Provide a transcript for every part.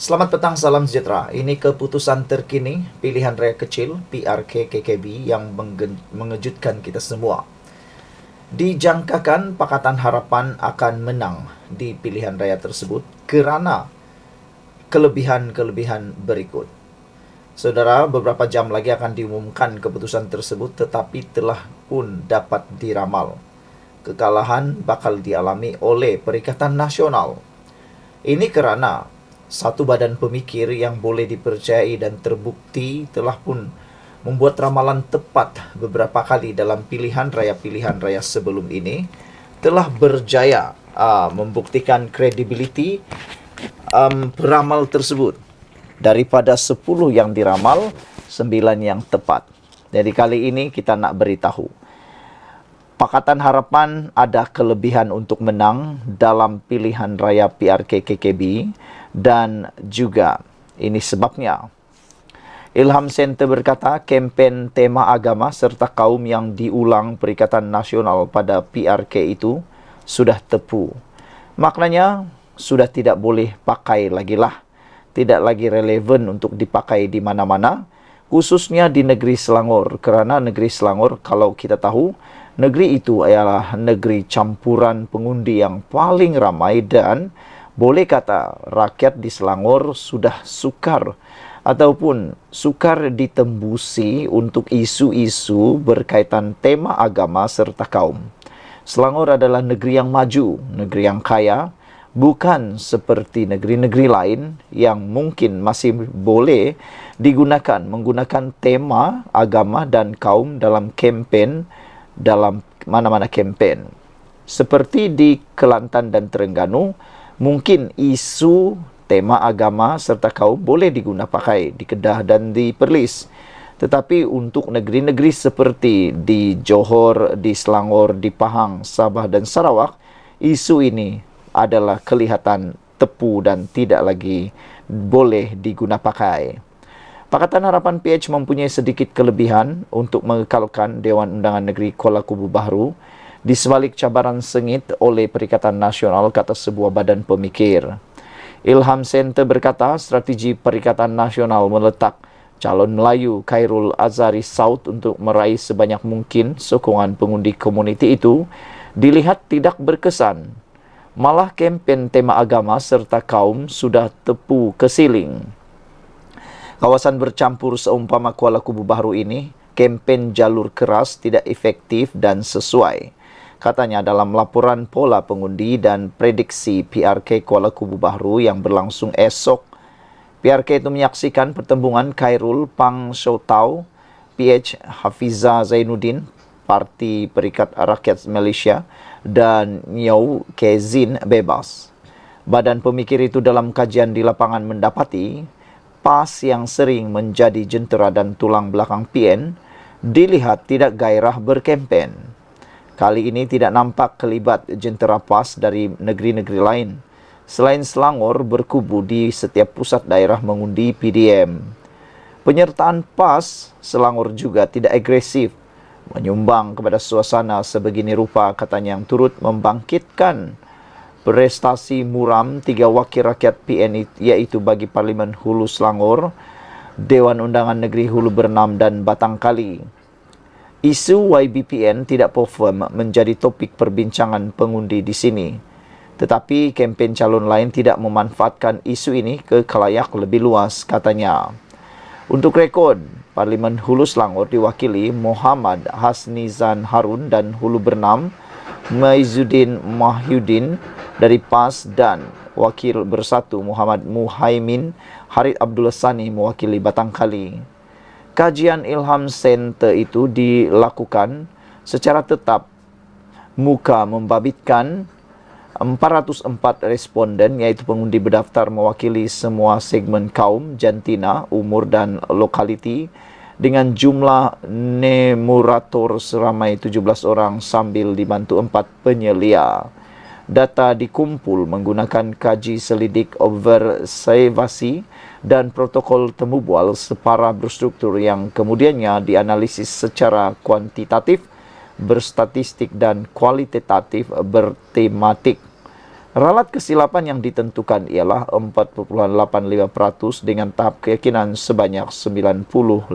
Selamat petang, salam sejahtera. Ini keputusan terkini pilihan raya kecil PRK KKB yang mengejutkan kita semua. Dijangkakan Pakatan Harapan akan menang di pilihan raya tersebut kerana kelebihan-kelebihan berikut. Saudara, beberapa jam lagi akan diumumkan keputusan tersebut, tetapi telah pun dapat diramal. Kekalahan bakal dialami oleh Perikatan Nasional. Ini kerana satu badan pemikir yang boleh dipercayai dan terbukti telah pun membuat ramalan tepat beberapa kali dalam pilihan raya sebelum ini, telah berjaya membuktikan kredibiliti peramal tersebut. Daripada 10 yang diramal, 9 yang tepat. Jadi kali ini kita nak beritahu, Pakatan Harapan ada kelebihan untuk menang dalam pilihan raya PRK KKB, dan juga ini sebabnya. Ilham Center berkata, kempen tema agama serta kaum yang diulang Perikatan Nasional pada PRK itu sudah tepu. Maknanya sudah tidak boleh pakai lagi lah. Tidak lagi relevan untuk dipakai di mana-mana, khususnya di negeri Selangor. Kerana negeri Selangor, kalau kita tahu, negeri itu adalah negeri campuran pengundi yang paling ramai, dan boleh kata rakyat di Selangor sudah sukar ataupun sukar ditembusi untuk isu-isu berkaitan tema agama serta kaum. Selangor adalah negeri yang maju, negeri yang kaya, bukan seperti negeri-negeri lain yang mungkin masih boleh menggunakan tema agama dan kaum dalam kempen, dalam mana-mana kempen. Seperti di Kelantan dan Terengganu, mungkin isu tema agama serta kaum boleh pakai di Kedah dan di Perlis. Tetapi untuk negeri-negeri seperti di Johor, di Selangor, di Pahang, Sabah dan Sarawak, isu ini adalah kelihatan tepu dan tidak lagi boleh pakai. Pakatan Harapan PH mempunyai sedikit kelebihan untuk mengekalkan Dewan Undangan Negeri Kuala Kubu Bahru di sebalik cabaran sengit oleh Perikatan Nasional, kata sebuah badan pemikir. Ilham Center berkata, strategi Perikatan Nasional meletak calon Melayu Khairul Azhari Saud untuk meraih sebanyak mungkin sokongan pengundi komuniti itu dilihat tidak berkesan. Malah kempen tema agama serta kaum sudah tepu ke siling. Kawasan bercampur seumpama Kuala Kubu Bahru ini, kempen jalur keras tidak efektif dan sesuai. Katanya dalam laporan pola pengundi dan prediksi PRK Kuala Kubu Bahru yang berlangsung esok. PRK itu menyaksikan pertembungan Khairul Pang Syautau, PH Hafiza Zainuddin, Parti Perikat Rakyat Malaysia, dan Nyau Kezin Bebas. Badan pemikir itu dalam kajian di lapangan mendapati PAS yang sering menjadi jentera dan tulang belakang PN dilihat tidak gairah berkempen. Kali ini tidak nampak kelibat jentera PAS dari negeri-negeri lain. Selain Selangor berkubu di setiap pusat daerah mengundi PDM. Penyertaan PAS Selangor juga tidak agresif, menyumbang kepada suasana sebegini rupa, katanya, yang turut membangkitkan prestasi muram 3 wakil rakyat PN, iaitu bagi Parlimen Hulu Selangor, Dewan Undangan Negeri Hulu Bernam dan Batangkali. Isu YBPN tidak perform menjadi topik perbincangan pengundi di sini. Tetapi kempen calon lain tidak memanfaatkan isu ini ke khalayak lebih luas, katanya. Untuk rekod, Parlimen Hulu Selangor diwakili Muhammad Hasnizan Harun dan Hulu Bernam Maizuddin Mahyuddin dari PAS, dan Wakil Bersatu Muhammad Muhaimin Harid Abdullah Sani mewakili Batangkali. Kajian Ilham Center itu dilakukan secara tetap muka membabitkan 404 responden, iaitu pengundi berdaftar mewakili semua segmen kaum, jantina, umur dan lokaliti, dengan jumlah numerator seramai 17 orang sambil dibantu 4 penyelia. Data dikumpul menggunakan kaji selidik observasi dan protokol temu bual separa berstruktur yang kemudiannya dianalisis secara kuantitatif, berstatistik dan kualitatif bertematik. Ralat kesilapan yang ditentukan ialah 4,85% dengan tahap keyakinan sebanyak 95%.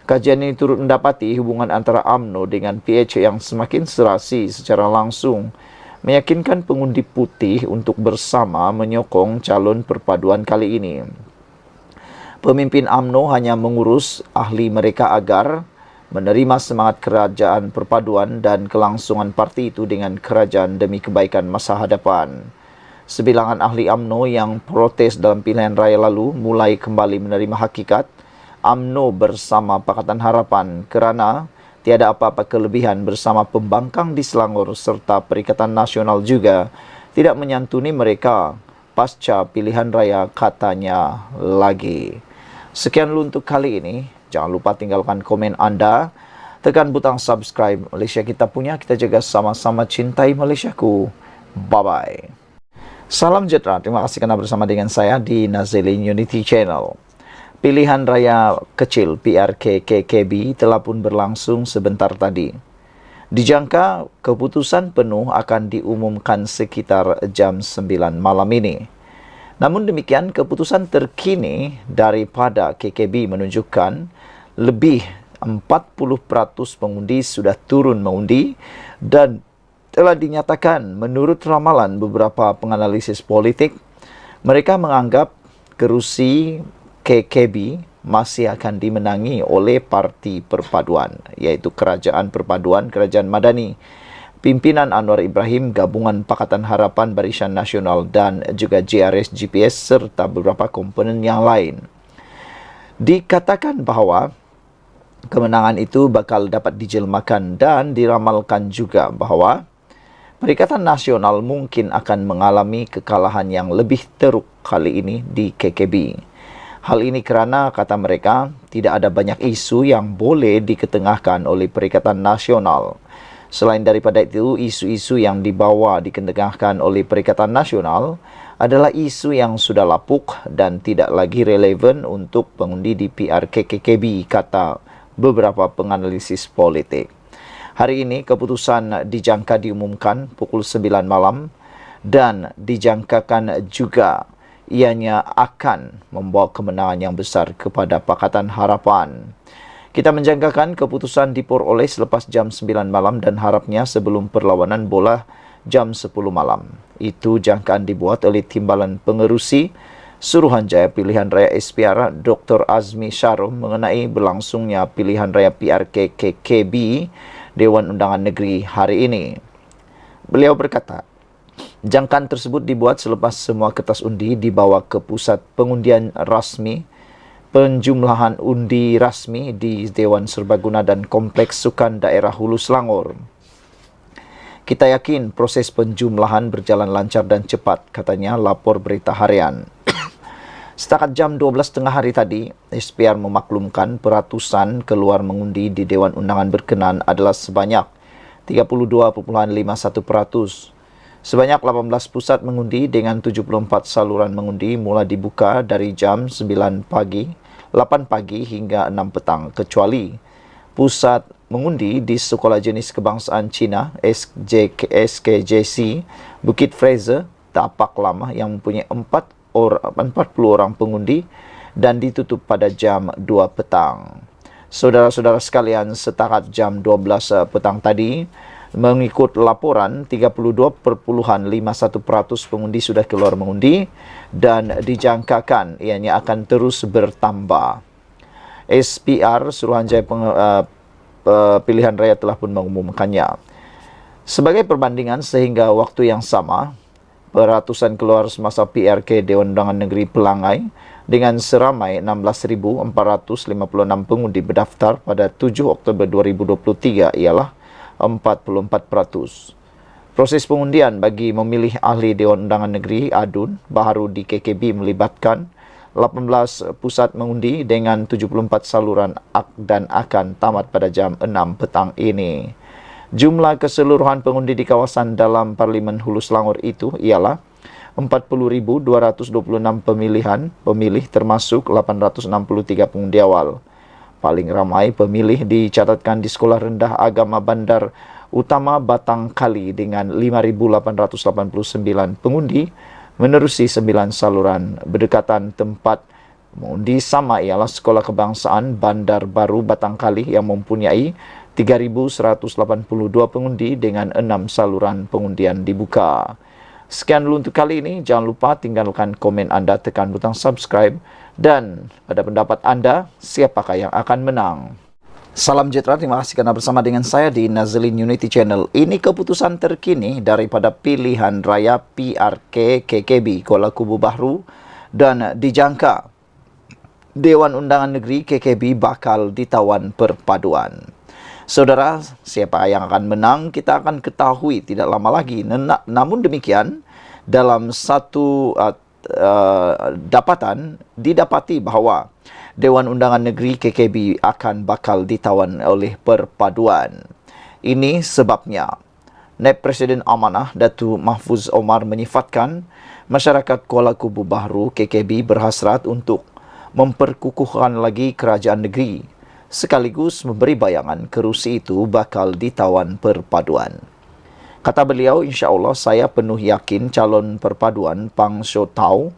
Kajian ini turut mendapati hubungan antara UMNO dengan PH yang semakin serasi secara langsung meyakinkan pengundi putih untuk bersama menyokong calon perpaduan kali ini. Pemimpin UMNO hanya mengurus ahli mereka agar menerima semangat kerajaan perpaduan dan kelangsungan parti itu dengan kerajaan demi kebaikan masa hadapan. Sebilangan ahli UMNO yang protes dalam pilihan raya lalu mulai kembali menerima hakikat UMNO bersama Pakatan Harapan kerana tiada apa-apa kelebihan bersama pembangkang di Selangor serta Perikatan Nasional juga tidak menyantuni mereka pasca pilihan raya, katanya lagi. Sekian dulu untuk kali ini. Jangan lupa tinggalkan komen Anda. Tekan butang subscribe. Malaysia kita punya, kita jaga sama-sama cintai Malaysiaku. Bye-bye. Salam sejahtera. Terima kasih kerana bersama dengan saya di Nazilin Unity Channel. Pilihan raya kecil PRK KKB telah pun berlangsung sebentar tadi. Dijangka keputusan penuh akan diumumkan sekitar jam 9 malam ini. Namun demikian, keputusan terkini daripada KKB menunjukkan lebih 40% pengundi sudah turun mengundi dan telah dinyatakan menurut ramalan beberapa penganalisis politik, mereka menganggap kerusi KKB masih akan dimenangi oleh Parti Perpaduan, iaitu Kerajaan Perpaduan, Kerajaan Madani, pimpinan Anwar Ibrahim, Gabungan Pakatan Harapan Barisan Nasional dan juga JRS GPS serta beberapa komponen yang lain. Dikatakan bahawa kemenangan itu bakal dapat dijelmakan dan diramalkan juga bahawa Perikatan Nasional mungkin akan mengalami kekalahan yang lebih teruk kali ini di KKB. Hal ini kerana, kata mereka, tidak ada banyak isu yang boleh diketengahkan oleh Perikatan Nasional. Selain daripada itu, isu-isu yang diketengahkan oleh Perikatan Nasional adalah isu yang sudah lapuk dan tidak lagi relevan untuk pengundi di PRK-KKB, kata beberapa penganalisis politik. Hari ini, keputusan dijangka diumumkan pukul 9 malam dan dijangkakan juga ianya akan membawa kemenangan yang besar kepada Pakatan Harapan. Kita menjangkakan keputusan diperoleh selepas jam 9 malam dan harapnya sebelum perlawanan bola jam 10 malam. Itu jangkaan dibuat oleh Timbalan Pengerusi Suruhanjaya Pilihan Raya SPR Dr. Azmi Sharum mengenai berlangsungnya pilihan raya PRK KKB Dewan Undangan Negeri hari ini. Beliau berkata, jangkaan tersebut dibuat selepas semua kertas undi dibawa ke pusat pengundian rasmi, penjumlahan undi rasmi di Dewan Serbaguna dan Kompleks Sukan Daerah Hulu Selangor. Kita yakin proses penjumlahan berjalan lancar dan cepat, katanya lapor berita harian. Setakat jam 12.30 hari tadi, SPR memaklumkan peratusan keluar mengundi di Dewan Undangan berkenan adalah sebanyak 32.51%. Sebanyak 18 pusat mengundi dengan 74 saluran mengundi mula dibuka dari jam 8 pagi hingga 6 petang, kecuali pusat mengundi di Sekolah Jenis Kebangsaan Cina SKJC Bukit Fraser, Tapak Lama yang mempunyai 40 orang pengundi dan ditutup pada jam 2 petang. Saudara-saudara sekalian, setakat jam 12 petang tadi, mengikut laporan 32.51% pengundi sudah keluar mengundi dan dijangkakan ianya akan terus bertambah. SPR Suruhanjaya Pilihan Raya telah pun mengumumkannya. Sebagai perbandingan sehingga waktu yang sama, peratusan keluar semasa PRK Dewan Undangan Negeri Pelangai dengan seramai 16.456 pengundi berdaftar pada 7 Oktober 2023 ialah 44%. Proses pengundian bagi memilih ahli Dewan Undangan Negeri ADUN baharu di KKB melibatkan 18 pusat mengundi dengan 74 saluran dan akan tamat pada jam 6 petang ini. Jumlah keseluruhan pengundi di kawasan dalam Parlimen Hulu Selangor itu ialah 40.226 pemilih termasuk 863 pengundi awal. Paling ramai pemilih dicatatkan di Sekolah Rendah Agama Bandar utama Batang Kali dengan 5.889 pengundi menerusi 9 saluran berdekatan. Tempat mengundi sama ialah Sekolah Kebangsaan Bandar Baru Batang Kali yang mempunyai 3.182 pengundi dengan 6 saluran pengundian dibuka. Sekian dulu untuk kali ini. Jangan lupa tinggalkan komen anda, tekan butang subscribe, dan pada pendapat anda, siapakah yang akan menang? Salam sejahtera, terima kasih karena bersama dengan saya di Nazlin Unity Channel. Ini keputusan terkini daripada pilihan raya PRK KKB Kuala Kubu Bahru, dan dijangka Dewan Undangan Negeri KKB bakal ditawan perpaduan. Saudara, siapa yang akan menang kita akan ketahui tidak lama lagi. Namun demikian, dalam satu dapatan didapati bahawa Dewan Undangan Negeri KKB akan bakal ditawan oleh perpaduan. Ini sebabnya Naib Presiden Amanah Datuk Mahfuz Omar menyifatkan masyarakat Kuala Kubu Bahru KKB berhasrat untuk memperkukuhkan lagi kerajaan negeri, sekaligus memberi bayangan kerusi itu bakal ditawan perpaduan. Kata beliau, insya-Allah saya penuh yakin calon perpaduan Pang Sho Tau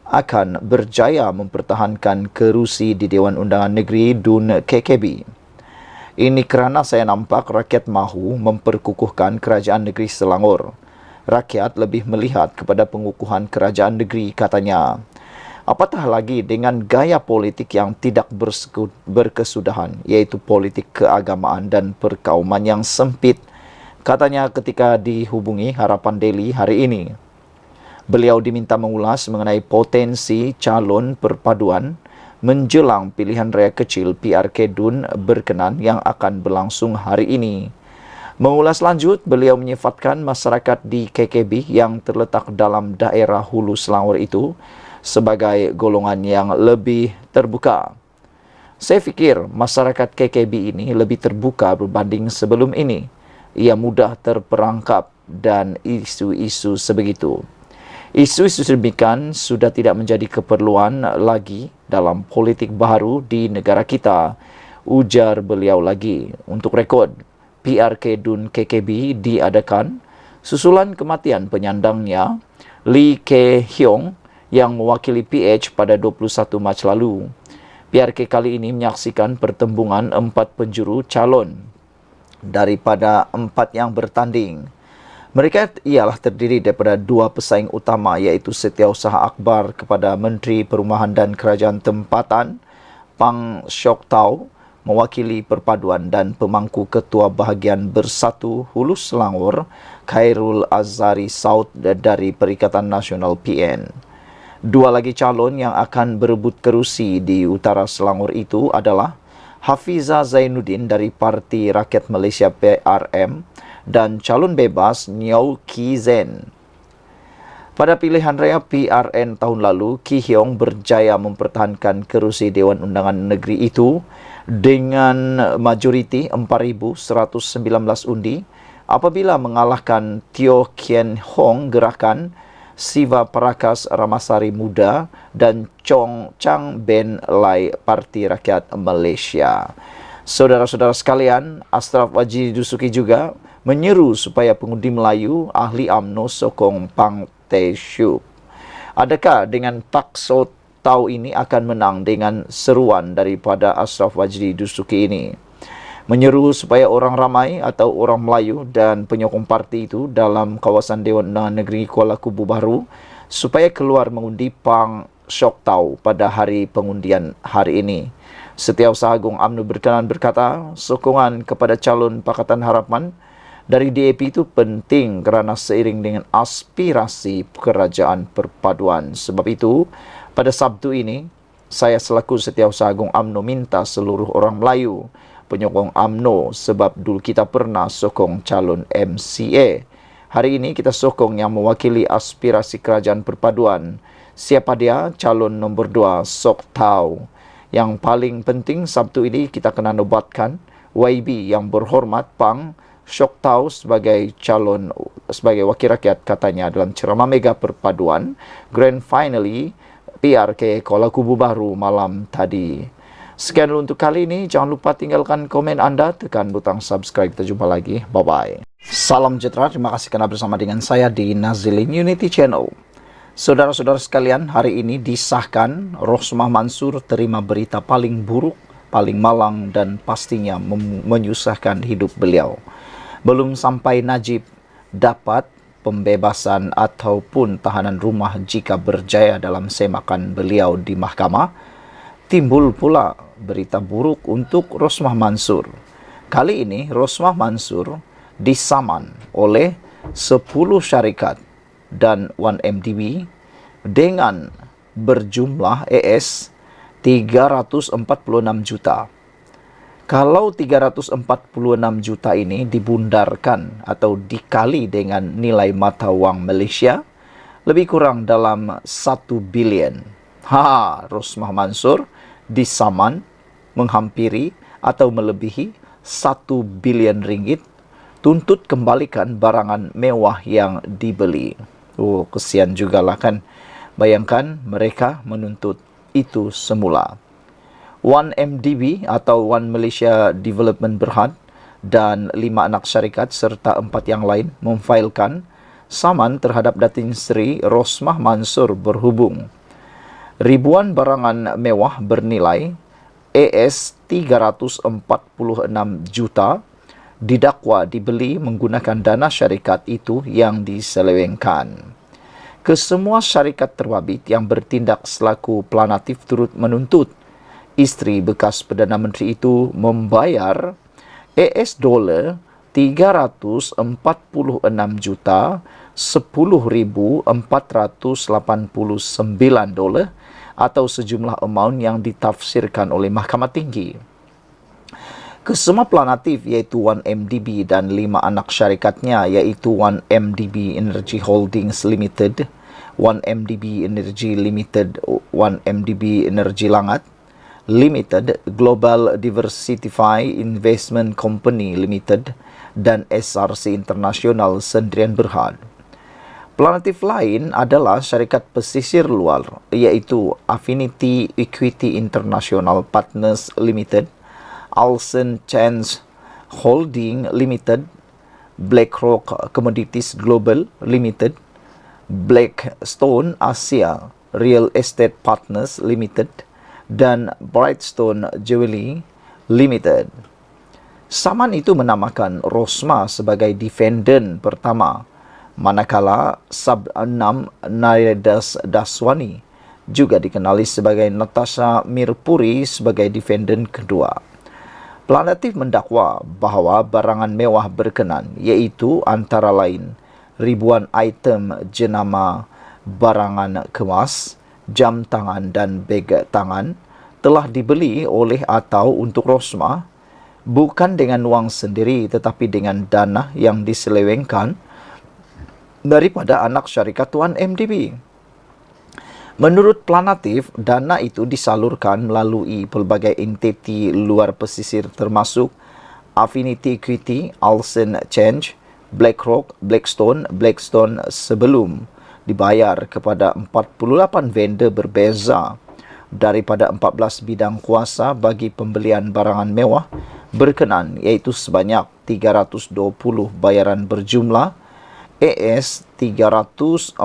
akan berjaya mempertahankan kerusi di Dewan Undangan Negeri DUN KKB. Ini kerana saya nampak rakyat mahu memperkukuhkan kerajaan negeri Selangor. Rakyat lebih melihat kepada pengukuhan kerajaan negeri, katanya. Apatah lagi dengan gaya politik yang tidak berkesudahan, iaitu politik keagamaan dan perkauman yang sempit, katanya ketika dihubungi Harapan Daily hari ini. Beliau diminta mengulas mengenai potensi calon perpaduan menjelang pilihan raya kecil PRK DUN berkenan yang akan berlangsung hari ini. Mengulas lanjut, beliau menyifatkan masyarakat di KKB yang terletak dalam daerah Hulu Selangor itu sebagai golongan yang lebih terbuka. Saya fikir masyarakat KKB ini lebih terbuka berbanding sebelum ini. Ia mudah terperangkap dan isu-isu sebegitu. Isu-isu demikian sudah tidak menjadi keperluan lagi dalam politik baru di negara kita, ujar beliau lagi. Untuk rekod, PRK DUN KKB diadakan susulan kematian penyandangnya Lee Kee Hyong yang mewakili PH pada 21 Mac lalu. PRK kali ini menyaksikan pertembungan 4 penjuru calon daripada 4 yang bertanding. Mereka ialah terdiri daripada 2 pesaing utama, iaitu Setiausaha Akbar kepada Menteri Perumahan dan Kerajaan Tempatan Pang Shok Tau mewakili perpaduan, dan pemangku Ketua Bahagian Bersatu Hulu Selangor Khairul Azhari Saud dari Perikatan Nasional PN. 2 lagi calon yang akan berebut kerusi di Utara Selangor itu adalah Hafizah Zainuddin dari Parti Rakyat Malaysia PRM dan calon bebas Nyaw Ki Zen. Pada pilihan raya PRN tahun lalu, Ki Hyong berjaya mempertahankan kerusi Dewan Undangan Negeri itu dengan majoriti 4.119 undi apabila mengalahkan Teo Kien Hong Gerakan, Siva Parakas Ramasari Muda, dan Chong Chang Ben Lai Parti Rakyat Malaysia. Saudara-saudara sekalian, Ashraf Wajdi Dusuki juga menyeru supaya pengundi Melayu ahli UMNO sokong Pang Tae Syuk. Adakah dengan Pak So Tau ini akan menang dengan seruan daripada Ashraf Wajdi Dusuki ini? Menyeru supaya orang ramai atau orang Melayu dan penyokong parti itu dalam kawasan Dewan Undangan Negeri Kuala Kubu Bahru supaya keluar mengundi Pang Shok Tau pada hari pengundian hari ini. Setiausaha Agung UMNO berkenan berkata, sokongan kepada calon Pakatan Harapan dari DAP itu penting kerana seiring dengan aspirasi kerajaan perpaduan. Sebab itu, pada Sabtu ini, saya selaku Setiausaha Agung UMNO minta seluruh orang Melayu penyokong UMNO, sebab dulu kita pernah sokong calon MCA. Hari ini kita sokong yang mewakili aspirasi kerajaan perpaduan. Siapa dia? Calon nombor 2, Sok Tau. Yang paling penting Sabtu ini kita kena nobatkan YB yang berhormat Pang Shok Tau sebagai calon, sebagai wakil rakyat, katanya dalam ceramah mega perpaduan Grand Finale PRK Kuala Kubu Bahru malam tadi. Sekian dulu untuk kali ini. Jangan lupa tinggalkan komen anda, tekan butang subscribe. Kita jumpa lagi. Bye-bye. Salam sejahtera, terima kasih karena bersama dengan saya di Nazilin Unity Channel. Saudara-saudara sekalian, hari ini disahkan Rosmah Mansur terima berita paling buruk, paling malang, dan pastinya menyusahkan hidup beliau. Belum sampai Najib dapat pembebasan ataupun tahanan rumah jika berjaya dalam semakan beliau di mahkamah, timbul pula berita buruk untuk Rosmah Mansur. Kali ini Rosmah Mansur disaman oleh 10 syarikat dan 1MDB dengan berjumlah ES 346 juta. Kalau 346 juta ini dibundarkan atau dikali dengan nilai mata wang Malaysia, lebih kurang dalam 1 bilion. Rosmah Mansur disaman menghampiri atau melebihi 1 bilion ringgit, tuntut kembalikan barangan mewah yang dibeli. Kesian jugalah kan. Bayangkan mereka menuntut itu semula. 1MDB atau One Malaysia Development Berhad dan 5 anak syarikat serta 4 yang lain memfailkan saman terhadap Datin Seri Rosmah Mansur berhubung ribuan barangan mewah bernilai AS 346 juta didakwa dibeli menggunakan dana syarikat itu yang diselewengkan. Kesemua syarikat terbabit yang bertindak selaku planatif turut menuntut isteri bekas Perdana Menteri itu membayar AS dolar 346 juta 10,489 dolar atau sejumlah amount yang ditafsirkan oleh Mahkamah Tinggi. Kesemua planatif iaitu 1MDB dan 5 anak syarikatnya iaitu 1MDB Energy Holdings Limited, 1MDB Energy Limited, 1MDB Energy Langat Limited, Global Diversify Investment Company Limited, dan SRC International Sendirian Berhad. Planatif lain adalah syarikat pesisir luar iaitu Affinity Equity International Partners Limited, Alson Chance Holding Limited, BlackRock Commodities Global Limited, Blackstone Asia Real Estate Partners Limited, dan Brightstone Jewelry Limited. Saman itu menamakan Rosmah sebagai defendant pertama, manakala Sub 6 Naidas Daswani juga dikenali sebagai Natasha Mirpuri sebagai defendant kedua. Planatif mendakwa bahawa barangan mewah berkenan iaitu antara lain ribuan item jenama barangan kemas, jam tangan dan beg tangan telah dibeli oleh atau untuk Rosmah bukan dengan wang sendiri tetapi dengan dana yang diselewengkan daripada anak syarikat 1MDB. Menurut planatif, dana itu disalurkan melalui pelbagai entiti luar pesisir termasuk Affinity Equity, Alson Change, BlackRock, Blackstone sebelum dibayar kepada 48 vendor berbeza daripada 14 bidang kuasa bagi pembelian barangan mewah berkenan iaitu sebanyak 320 bayaran berjumlah AS 346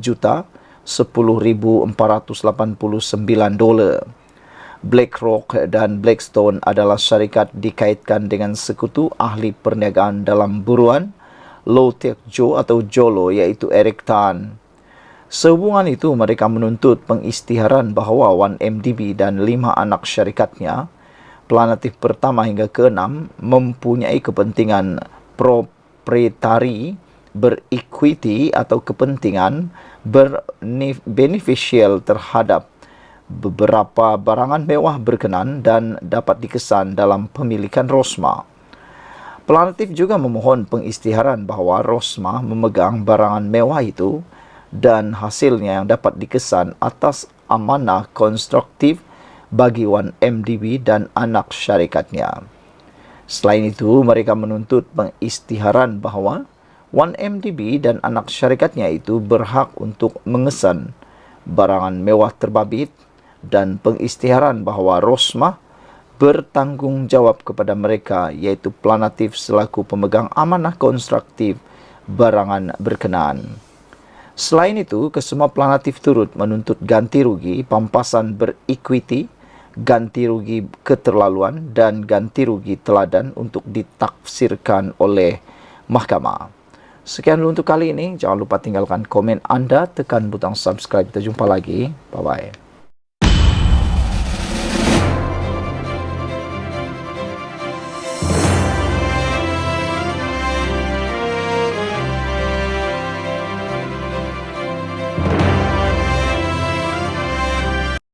juta 10,489 dolar. BlackRock dan Blackstone adalah syarikat dikaitkan dengan sekutu ahli perniagaan dalam buruan Low Tech Joe atau Jolo iaitu Eric Tan. Sehubungan itu mereka menuntut pengisytiharan bahawa 1MDB dan 5 anak syarikatnya planatif pertama hingga ke-6 mempunyai kepentingan proprietari berequity atau kepentingan beneficial terhadap beberapa barangan mewah berkenan dan dapat dikesan dalam pemilikan Rosmah. Planatif juga memohon pengisytiharan bahawa Rosmah memegang barangan mewah itu dan hasilnya yang dapat dikesan atas amanah konstruktif bagi 1MDB dan anak syarikatnya. Selain itu, mereka menuntut pengisytiharan bahawa 1MDB dan anak syarikatnya itu berhak untuk mengesan barangan mewah terbabit dan pengisytiharan bahawa Rosmah bertanggung jawab kepada mereka, yaitu Planatif selaku pemegang amanah konstruktif barangan berkenaan. Selain itu, kesemua Planatif turut menuntut ganti rugi pampasan berequity, ganti rugi keterlaluan, dan ganti rugi teladan untuk ditafsirkan oleh mahkamah. Sekian dulu untuk kali ini. Jangan lupa tinggalkan komen Anda, tekan butang subscribe. Kita jumpa lagi. Bye-bye.